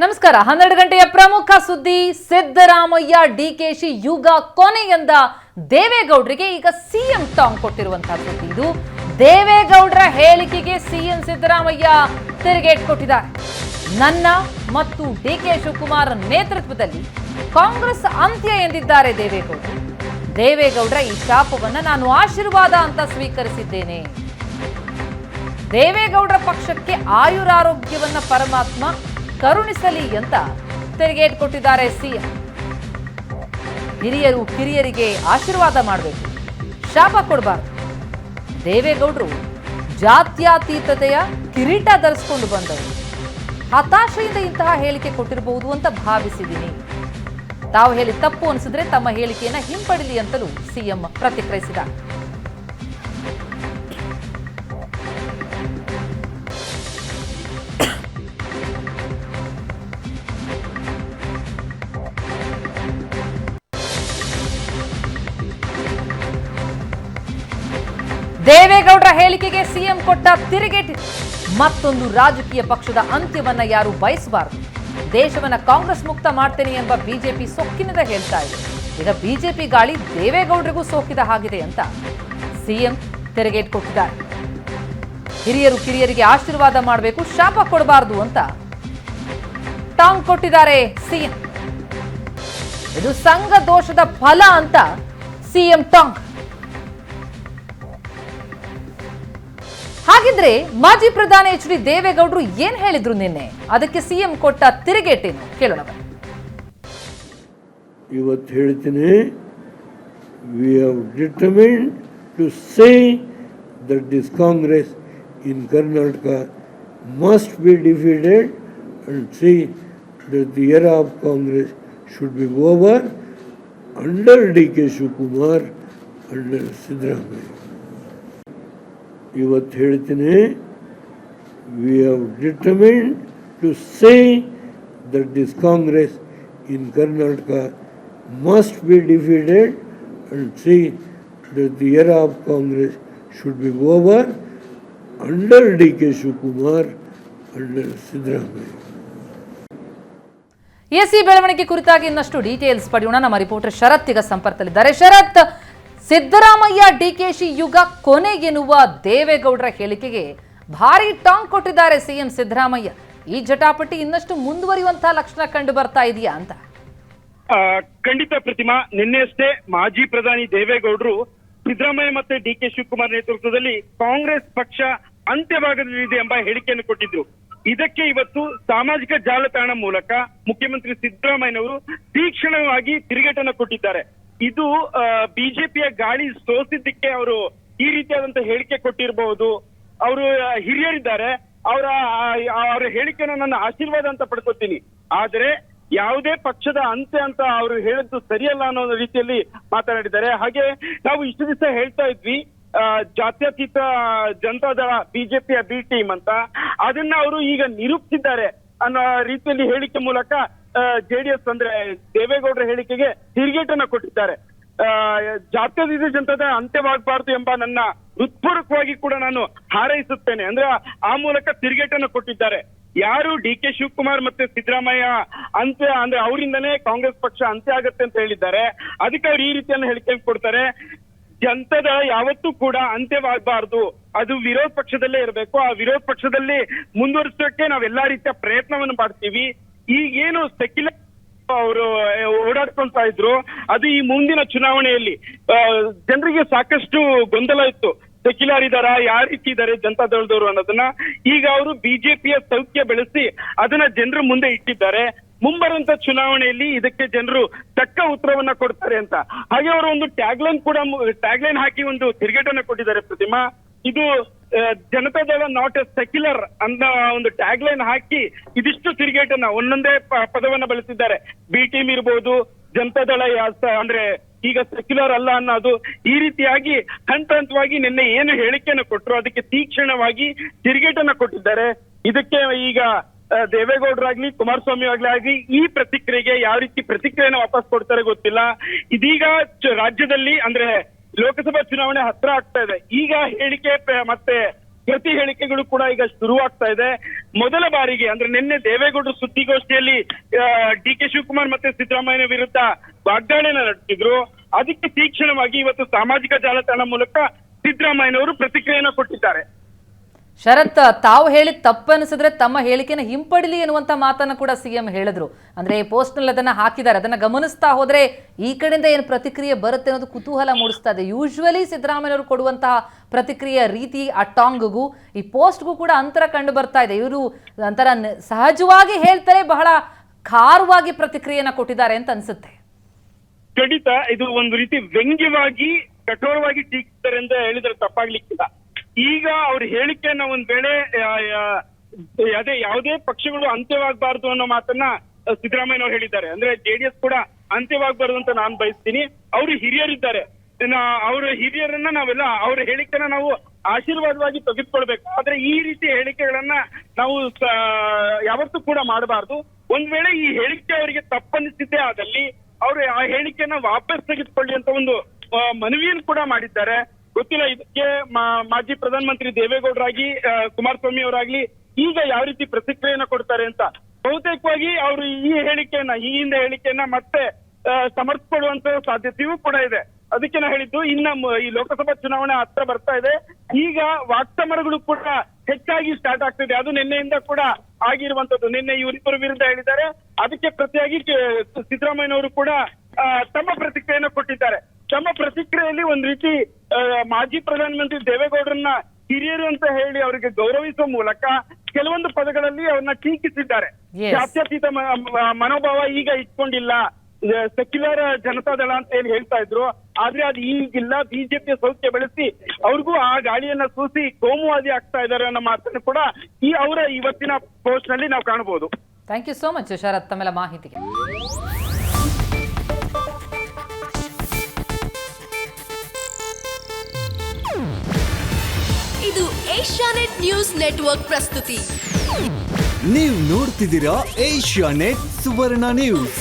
ನಮಸ್ಕಾರ. 12 ಗಂಟೆಯ ಪ್ರಮುಖ ಸುದ್ದಿ. ಸಿದ್ದರಾಮಯ್ಯ ಡಿಕೆಶಿ ಯುಗ ಕೊನೆಯೆಂದ ದೇವೇಗೌಡರಿಗೆ ಈಗ ಸಿಎಂ ಟಾಂಗ್ ಕೊಟ್ಟಿರುವಂತಹ ಸುದ್ದಿ ಇದು. ದೇವೇಗೌಡರ ಹೇಳಿಕೆಗೆ ಸಿಎಂ ಸಿದ್ದರಾಮಯ್ಯ ತಿರುಗೇಟ್ ಕೊಟ್ಟಿದ್ದಾರೆ. ನನ್ನ ಮತ್ತು ಡಿಕೆ ಶಿವಕುಮಾರ್ ನೇತೃತ್ವದಲ್ಲಿ ಕಾಂಗ್ರೆಸ್ ಅಂತ್ಯ ಎಂದಿದ್ದಾರೆ ದೇವೇಗೌಡರು. ದೇವೇಗೌಡರ ಈ ಶಾಪವನ್ನ ನಾನು ಆಶೀರ್ವಾದ ಅಂತ ಸ್ವೀಕರಿಸಿದ್ದೇನೆ. ದೇವೇಗೌಡರ ಪಕ್ಷಕ್ಕೆ ಆಯುರಾರೋಗ್ಯವನ್ನ ಪರಮಾತ್ಮ ಕರುಣಿಸಲಿ ಅಂತ ತಿರುಗೇಟ್ ಕೊಟ್ಟಿದ್ದಾರೆ ಸಿಎಂ. ಹಿರಿಯರು ಕಿರಿಯರಿಗೆ ಆಶೀರ್ವಾದ ಮಾಡಬೇಕು, ಶಾಪ ಕೊಡಬಾರ್ದು. ದೇವೇಗೌಡರು ಜಾತ್ಯತೀತತೆಯ ಕಿರೀಟ ಧರಿಸಿಕೊಂಡು ಬಂದವರು. ಹತಾಶೆಯಿಂದ ಇಂತಹ ಹೇಳಿಕೆ ಕೊಟ್ಟಿರಬಹುದು ಅಂತ ಭಾವಿಸಿದ್ದೀನಿ. ತಾವು ಹೇಳಿ ತಪ್ಪು ಅನಿಸಿದ್ರೆ ತಮ್ಮ ಹೇಳಿಕೆಯನ್ನ ಹಿಂಪಡಿಲಿ ಅಂತಲೂ ಸಿಎಂ ಪ್ರತಿಕ್ರಿಯಿಸಿದ್ದಾರೆ. ದೇವೇಗೌಡರ ಹೇಳಿಕೆಗೆ ಸಿಎಂ ಕೊಟ್ಟ ತಿರುಗೇಟ್. ಮತ್ತೊಂದು ರಾಜಕೀಯ ಪಕ್ಷದ ಅಂತ್ಯವನ್ನ ಯಾರು ಬಯಸಬಾರದು. ದೇಶವನ್ನ ಕಾಂಗ್ರೆಸ್ ಮುಕ್ತ ಮಾಡ್ತೇನೆ ಎಂಬ ಬಿಜೆಪಿ ಸೊಕ್ಕಿನಿಂದ ಹೇಳ್ತಾ ಇದೆ. ಈಗ ಬಿಜೆಪಿ ಗಾಳಿ ದೇವೇಗೌಡರಿಗೂ ಸೋಕಿದ ಹಾಗಿದೆ ಅಂತ ಸಿಎಂ ತಿರುಗೇಟ್ ಕೊಟ್ಟಿದ್ದಾರೆ. ಹಿರಿಯರು ಕಿರಿಯರಿಗೆ ಆಶೀರ್ವಾದ ಮಾಡಬೇಕು, ಶಾಪ ಕೊಡಬಾರದು ಅಂತ ಟಾಂಗ್ ಕೊಟ್ಟಿದ್ದಾರೆ ಸಿಎಂ. ಇದು ಸಂಘ ದೋಷದ ಫಲ ಅಂತ ಸಿಎಂ ಟಾಂಗ್. ಹಾಗಿದ್ರೆ ಮಾಜಿ ಪ್ರಧಾನಿ ಎಚ್ ಡಿ ದೇವೇಗೌಡರು ಏನ್ ಹೇಳಿದ್ರು ನಿನ್ನೆ, ಅದಕ್ಕೆ ಸಿಎಂ ಕೊಟ್ಟ ತಿರುಗೇಟೇನು ಕೇಳೋಣ. ಇವತ್ತು ಹೇಳ್ತೀನಿ, we have determined to say that this Congress in Karnataka must be defeated and say that the era of Congress should be over under DK Shivakumar, under Siddaramaiah. ಇವತ್ತು ಹೇಳ್ತೀನಿ, we have determined to say that this Congress in Karnataka must be defeated and say that the era of Congress should be over under DK Shivakumar, under Siddaramaiah. AC ಬೆಳವಣಿಗೆ ಕುರಿತಾಗಿ ಇನ್ನಷ್ಟು details ಪಡೆಯೋಣ. ನಮ್ಮ reporter ಶರತ್ ಈಗ ಸಂಪರ್ಕದಲ್ಲಿದ್ದಾರೆ. ಶರತ್, ಸಿದ್ದರಾಮಯ್ಯ ಡಿಕೆಶಿ ಯುಗ ಕೊನೆ ಎನ್ನುವ ದೇವೇಗೌಡರ ಹೇಳಿಕೆಗೆ ಭಾರಿ ಟಾಂಗ್ ಕೊಟ್ಟಿದ್ದಾರೆ ಸಿಎಂ ಸಿದ್ದರಾಮಯ್ಯ. ಈ ಜಟಾಪಟಿ ಇನ್ನಷ್ಟು ಮುಂದುವರಿಯುವಂತಹ ಲಕ್ಷಣ ಕಂಡು ಬರ್ತಾ ಇದೆಯಾ ಅಂತ? ಖಂಡಿತ ಪ್ರತಿಮಾ. ನಿನ್ನೆಯಷ್ಟೇ ಮಾಜಿ ಪ್ರಧಾನಿ ದೇವೇಗೌಡರು ಸಿದ್ದರಾಮಯ್ಯ ಮತ್ತೆ ಡಿಕೆ ಶಿವಕುಮಾರ್ ನೇತೃತ್ವದಲ್ಲಿ ಕಾಂಗ್ರೆಸ್ ಪಕ್ಷ ಅಂತ್ಯವಾಗಲಿದೆ ಎಂಬ ಹೇಳಿಕೆಯನ್ನು ಕೊಟ್ಟಿದ್ರು. ಇದಕ್ಕೆ ಇವತ್ತು ಸಾಮಾಜಿಕ ಜಾಲತಾಣ ಮೂಲಕ ಮುಖ್ಯಮಂತ್ರಿ ಸಿದ್ದರಾಮಯ್ಯನವರು ತೀಕ್ಷ್ಣವಾಗಿ ತಿರುಗೇಟನ್ನು ಕೊಟ್ಟಿದ್ದಾರೆ. ಇದು ಬಿಜೆಪಿಯ ಗಾಳಿ ಸೋಸಿದ್ದಕ್ಕೆ ಅವರು ಈ ರೀತಿಯಾದಂತ ಹೇಳಿಕೆ ಕೊಟ್ಟಿರಬಹುದು. ಅವರು ಹಿರಿಯರಿದ್ದಾರೆ, ಅವರ ಹೇಳಿಕೆನ ನನ್ನ ಆಶೀರ್ವಾದ ಅಂತ ಪಡ್ಕೊತೀನಿ. ಆದ್ರೆ ಯಾವುದೇ ಪಕ್ಷದ ಅಂತ್ಯ ಅಂತ ಅವರು ಹೇಳಿದ್ದು ಸರಿಯಲ್ಲ ಅನ್ನೋ ರೀತಿಯಲ್ಲಿ ಮಾತನಾಡಿದ್ದಾರೆ. ಹಾಗೆ ನಾವು ಇಷ್ಟು ದಿವಸ ಹೇಳ್ತಾ ಇದ್ವಿ ಜಾತ್ಯತೀತ ಜನತಾದಳ ಬಿಜೆಪಿಯ ಬಿ ಟೀಮ್ ಅಂತ, ಅದನ್ನ ಅವರು ಈಗ ನಿರೂಪಿಸಿದ್ದಾರೆ ಅನ್ನೋ ರೀತಿಯಲ್ಲಿ ಹೇಳಿಕೆ ಮೂಲಕ ಜೆಡಿಎಸ್ ಅಂದ್ರೆ ದೇವೇಗೌಡರ ಹೇಳಿಕೆಗೆ ತಿರುಗೇಟನ್ನ ಕೊಟ್ಟಿದ್ದಾರೆ. ಜಾತ್ಯತೀತ ಜನತಾದಳ ಅಂತ್ಯವಾಗಬಾರದು ಎಂಬ ನನ್ನ ಹೃತ್ಪೂರ್ವಕವಾಗಿ ಕೂಡ ನಾನು ಹಾರೈಸುತ್ತೇನೆ ಅಂದ್ರೆ ಆ ಮೂಲಕ ತಿರುಗೇಟನ್ನು ಕೊಟ್ಟಿದ್ದಾರೆ. ಯಾರು ಡಿ ಕೆ ಶಿವಕುಮಾರ್ ಮತ್ತೆ ಸಿದ್ದರಾಮಯ್ಯ ಅಂತ್ಯ ಅಂದ್ರೆ ಅವರಿಂದನೇ ಕಾಂಗ್ರೆಸ್ ಪಕ್ಷ ಅಂತ್ಯ ಆಗತ್ತೆ ಅಂತ ಹೇಳಿದ್ದಾರೆ. ಅದಕ್ಕೆ ಅವ್ರು ಈ ರೀತಿಯನ್ನು ಹೇಳಿಕೆ ಕೊಡ್ತಾರೆ. ಜನತಾದಳ ಯಾವತ್ತೂ ಕೂಡ ಅಂತ್ಯವಾಗಬಾರ್ದು, ಅದು ವಿರೋಧ ಪಕ್ಷದಲ್ಲೇ ಇರಬೇಕು, ಆ ವಿರೋಧ ಪಕ್ಷದಲ್ಲಿ ಮುಂದುವರಿಸೋಕೆ ನಾವೆಲ್ಲಾ ರೀತಿಯ ಪ್ರಯತ್ನವನ್ನು ಮಾಡ್ತೀವಿ. ಈಗೇನು ಸೆಕ್ಯುಲರ್ ಅವರು ಓಡಾಡ್ಕೊಳ್ತಾ ಇದ್ರು, ಅದು ಈ ಮುಂದಿನ ಚುನಾವಣೆಯಲ್ಲಿ ಜನರಿಗೆ ಸಾಕಷ್ಟು ಗೊಂದಲ ಇತ್ತು. ಸೆಕ್ಯುಲರ್ ಇದಾರ, ಯಾವ ರೀತಿ ಇದ್ದಾರೆ ಜನತಾದಳದವರು ಅನ್ನೋದನ್ನ ಈಗ ಅವರು ಬಿಜೆಪಿಯ ಸೌಖ್ಯ ಬೆಳೆಸಿ ಅದನ್ನ ಜನರ ಮುಂದೆ ಇಟ್ಟಿದ್ದಾರೆ. ಮುಂಬರುವಂತ ಚುನಾವಣೆಯಲ್ಲಿ ಇದಕ್ಕೆ ಜನರು ತಕ್ಕ ಉತ್ತರವನ್ನ ಕೊಡ್ತಾರೆ ಅಂತ. ಹಾಗೆ ಅವರು ಒಂದು ಟ್ಯಾಗ್ಲೈನ್ ಹಾಕಿ ಒಂದು ತಿರುಗೇಟನ್ನ ಕೊಟ್ಟಿದ್ದಾರೆ ಪ್ರತಿಮಾ. ಇದು ಜನತಾದಳ ನಾಟ್ ಎ ಸೆಕ್ಯುಲರ್ ಅಂತ ಒಂದು ಟ್ಯಾಗ್ಲೈನ್ ಹಾಕಿ ಇದಿಷ್ಟು ತಿರುಗೇಟನ್ನ ಒಂದೊಂದೇ ಪದವನ್ನ ಬಳಸಿದ್ದಾರೆ. ಬಿ ಟೀಮ್ ಇರ್ಬೋದು, ಜನತಾದಳ ಅಂದ್ರೆ ಈಗ ಸೆಕ್ಯುಲರ್ ಅಲ್ಲ ಅನ್ನೋದು, ಈ ರೀತಿಯಾಗಿ ಹಂತ ಹಂತವಾಗಿ ನಿನ್ನೆ ಏನು ಹೇಳಿಕೆಯನ್ನು ಕೊಟ್ಟರು ಅದಕ್ಕೆ ತೀಕ್ಷ್ಣವಾಗಿ ತಿರುಗೇಟನ್ನ ಕೊಟ್ಟಿದ್ದಾರೆ. ಇದಕ್ಕೆ ಈಗ ದೇವೇಗೌಡರಾಗ್ಲಿ ಕುಮಾರಸ್ವಾಮಿ ಆಗ್ಲಿ ಈ ಪ್ರತಿಕ್ರಿಯೆಗೆ ಯಾವ ರೀತಿ ಪ್ರತಿಕ್ರಿಯೆನ ವಾಪಸ್ ಕೊಡ್ತಾರೆ ಗೊತ್ತಿಲ್ಲ. ಇದೀಗ ರಾಜ್ಯದಲ್ಲಿ ಅಂದ್ರೆ ಲೋಕಸಭಾ ಚುನಾವಣೆ ಹತ್ರ ಆಗ್ತಾ ಇದೆ. ಈಗ ಹೇಳಿಕೆ ಮತ್ತೆ ಪ್ರತಿ ಹೇಳಿಕೆಗಳು ಕೂಡ ಈಗ ಶುರುವಾಗ್ತಾ ಇದೆ. ಮೊದಲ ಬಾರಿಗೆ ಅಂದ್ರೆ ನಿನ್ನೆ ದೇವೇಗೌಡರು ಸುದ್ದಿಗೋಷ್ಠಿಯಲ್ಲಿ ಡಿ ಕೆ ಶಿವಕುಮಾರ್ ಮತ್ತೆ ಸಿದ್ದರಾಮಯ್ಯ ವಿರುದ್ಧ ವಾಗ್ದಾಳಿಯನ್ನ ನಡೆಸಿದ್ರು. ಅದಕ್ಕೆ ತೀಕ್ಷ್ಣವಾಗಿ ಇವತ್ತು ಸಾಮಾಜಿಕ ಜಾಲತಾಣ ಮೂಲಕ ಸಿದ್ದರಾಮಯ್ಯನವರು ಪ್ರತಿಕ್ರಿಯೆಯನ್ನ ಕೊಟ್ಟಿದ್ದಾರೆ. ಶರತ್, ತಾವು ಹೇಳಿದ ತಪ್ಪನಿಸಿದ್ರೆ ತಮ್ಮ ಹೇಳಿಕೆನ ಹಿಂಪಡಿಲಿ ಎನ್ನುವಂತ ಮಾತನ್ನ ಕೂಡ ಸಿಎಂ ಹೇಳಿದ್ರು. ಅಂದ್ರೆ ಪೋಸ್ಟ್ ನಲ್ಲಿ ಅದನ್ನ ಹಾಕಿದ್ದಾರೆ. ಅದನ್ನ ಗಮನಿಸ್ತಾ ಹೋದ್ರೆ ಈ ಕಡೆಯಿಂದ ಏನು ಪ್ರತಿಕ್ರಿಯೆ ಬರುತ್ತೆ ಅನ್ನೋದು ಕುತೂಹಲ ಮೂಡಿಸ್ತಾ ಇದೆ. ಯೂಶುವಲಿ ಸಿದ್ದರಾಮಯ್ಯವರು ಕೊಡುವಂತಹ ಪ್ರತಿಕ್ರಿಯೆ ರೀತಿ ಆ ಟಾಂಗ್ಗೂ ಈ ಪೋಸ್ಟ್ಗೂ ಕೂಡ ಅಂತರ ಕಂಡು ಬರ್ತಾ ಇದೆ. ಇವರು ಒಂಥರ ಸಹಜವಾಗಿ ಹೇಳ್ತಾರೆ, ಬಹಳ ಖಾರವಾಗಿ ಪ್ರತಿಕ್ರಿಯೆನ ಕೊಟ್ಟಿದ್ದಾರೆ ಅಂತ ಅನ್ಸುತ್ತೆ. ಖಂಡಿತ ಇದು ಒಂದು ರೀತಿ ವ್ಯಂಗ್ಯವಾಗಿ ಕಠೋರವಾಗಿ ಟೀಕಿಸ್ತಾರೆ ಅಂತ ಹೇಳಿದ್ರೆ ತಪ್ಪಾಗ್ಲಿಕ್ಕಿಲ್ಲ. ಈಗ ಅವ್ರ ಹೇಳಿಕೆಯನ್ನ ಒಂದ್ ವೇಳೆ ಅದೇ ಯಾವುದೇ ಪಕ್ಷಗಳು ಅಂತ್ಯವಾಗಬಾರ್ದು ಅನ್ನೋ ಮಾತನ್ನ ಸಿದ್ದರಾಮಯ್ಯನವರು ಹೇಳಿದ್ದಾರೆ. ಅಂದ್ರೆ ಜೆಡಿಎಸ್ ಕೂಡ ಅಂತ್ಯವಾಗಬಾರ್ದು ಅಂತ ನಾನು ಬಯಸ್ತೀನಿ. ಅವರು ಹಿರಿಯರಿದ್ದಾರೆ, ಅವರ ಹಿರಿಯರನ್ನ ನಾವೆಲ್ಲ ಅವ್ರ ಹೇಳಿಕೆನ ನಾವು ಆಶೀರ್ವಾದವಾಗಿ ತೆಗೆದುಕೊಳ್ಬೇಕು. ಆದ್ರೆ ಈ ರೀತಿ ಹೇಳಿಕೆಗಳನ್ನ ನಾವು ಯಾವತ್ತೂ ಕೂಡ ಮಾಡಬಾರ್ದು. ಒಂದ್ ವೇಳೆ ಈ ಹೇಳಿಕೆ ಅವರಿಗೆ ತಪ್ಪನಿಸಿದ್ದೇ ಆದಲ್ಲಿ ಅವರು ಆ ಹೇಳಿಕೆಯನ್ನ ವಾಪಸ್ ತೆಗೆದುಕೊಳ್ಳಿ ಅಂತ ಒಂದು ಮನವಿಯನ್ನು ಕೂಡ ಮಾಡಿದ್ದಾರೆ. ಗೊತ್ತಿಲ್ಲ ಇದಕ್ಕೆ ಮಾಜಿ ಪ್ರಧಾನಮಂತ್ರಿ ದೇವೇಗೌಡರಾಗಿ ಕುಮಾರಸ್ವಾಮಿ ಅವರಾಗ್ಲಿ ಈಗ ಯಾವ ರೀತಿ ಪ್ರತಿಕ್ರಿಯೆಯನ್ನ ಕೊಡ್ತಾರೆ ಅಂತ. ಬಹುತೇಕವಾಗಿ ಅವರು ಈ ಹೇಳಿಕೆಯನ್ನ ಈ ಹಿಂದೆ ಹೇಳಿಕೆಯನ್ನ ಮತ್ತೆ ಸಮರ್ಥಿಸಿಕೊಳ್ಳುವಂತ ಸಾಧ್ಯತೆಯೂ ಕೂಡ ಇದೆ. ಅದಕ್ಕೆ ನಾ ಹೇಳಿದ್ದು, ಇನ್ನ ಈ ಲೋಕಸಭಾ ಚುನಾವಣೆ ಹತ್ರ ಬರ್ತಾ ಇದೆ. ಈಗ ವಾಕ್ಸಮರಗಳು ಕೂಡ ಹೆಚ್ಚಾಗಿ ಸ್ಟಾರ್ಟ್ ಆಗ್ತಿದೆ. ಅದು ನಿನ್ನೆಯಿಂದ ಕೂಡ ಆಗಿರುವಂತದ್ದು. ನಿನ್ನೆ ಇವರಿಬ್ಬರ ವಿರುದ್ಧ ಹೇಳಿದ್ದಾರೆ. ಅದಕ್ಕೆ ಪ್ರತಿಯಾಗಿ ಸಿದ್ದರಾಮಯ್ಯನವರು ಕೂಡ ತಮ್ಮ ಪ್ರತಿಕ್ರಿಯೆಯನ್ನು ಕೊಟ್ಟಿದ್ದಾರೆ. ತಮ್ಮ ಪ್ರತಿಕ್ರಿಯೆಯಲ್ಲಿ ಒಂದ್ ರೀತಿ ಮಾಜಿ ಪ್ರಧಾನಮಂತ್ರಿ ದೇವೇಗೌಡರನ್ನ ಹಿರಿಯರು ಅಂತ ಹೇಳಿ ಅವರಿಗೆ ಗೌರವಿಸುವ ಮೂಲಕ ಕೆಲವೊಂದು ಪದಗಳಲ್ಲಿ ಅವ್ರನ್ನ ಟೀಕಿಸಿದ್ದಾರೆ. ಜಾತ್ಯತೀತ ಮನೋಭಾವ ಈಗ ಇಟ್ಕೊಂಡಿಲ್ಲ, ಸೆಕ್ಯುಲರ್ ಜನತಾದಳ ಅಂತ ಹೇಳಿ ಹೇಳ್ತಾ ಇದ್ರು. ಆದ್ರೆ ಅದು ಈಗಿಲ್ಲ. ಬಿಜೆಪಿಯ ಸೌಖ್ಯ ಬೆಳೆಸಿ ಅವ್ರಿಗೂ ಆ ಗಾಳಿಯನ್ನ ಸೂಸಿ ಕೋಮುವಾದಿ ಆಗ್ತಾ ಇದ್ದಾರೆ ಅನ್ನೋ ಮಾತನ್ನು ಕೂಡ ಈ ಅವರ ಇವತ್ತಿನ ಪೋಸ್ಟ್ ನಲ್ಲಿ ನಾವು ಕಾಣಬಹುದು. ಥ್ಯಾಂಕ್ ಯು ಸೋ ಮಚ್ ಶರತ್ ತಮ್ಮೆಲ್ಲ ಮಾಹಿತಿಗೆ. ಇದು ಏಷ್ಯಾನೆಟ್ ನ್ಯೂಸ್ ನೆಟ್ವರ್ಕ್ ಪ್ರಸ್ತುತಿ. ನೀವು ನೋಡ್ತಿದ್ದೀರಾ ಏಷ್ಯಾನೆಟ್ ಸುವರ್ಣ ನ್ಯೂಸ್.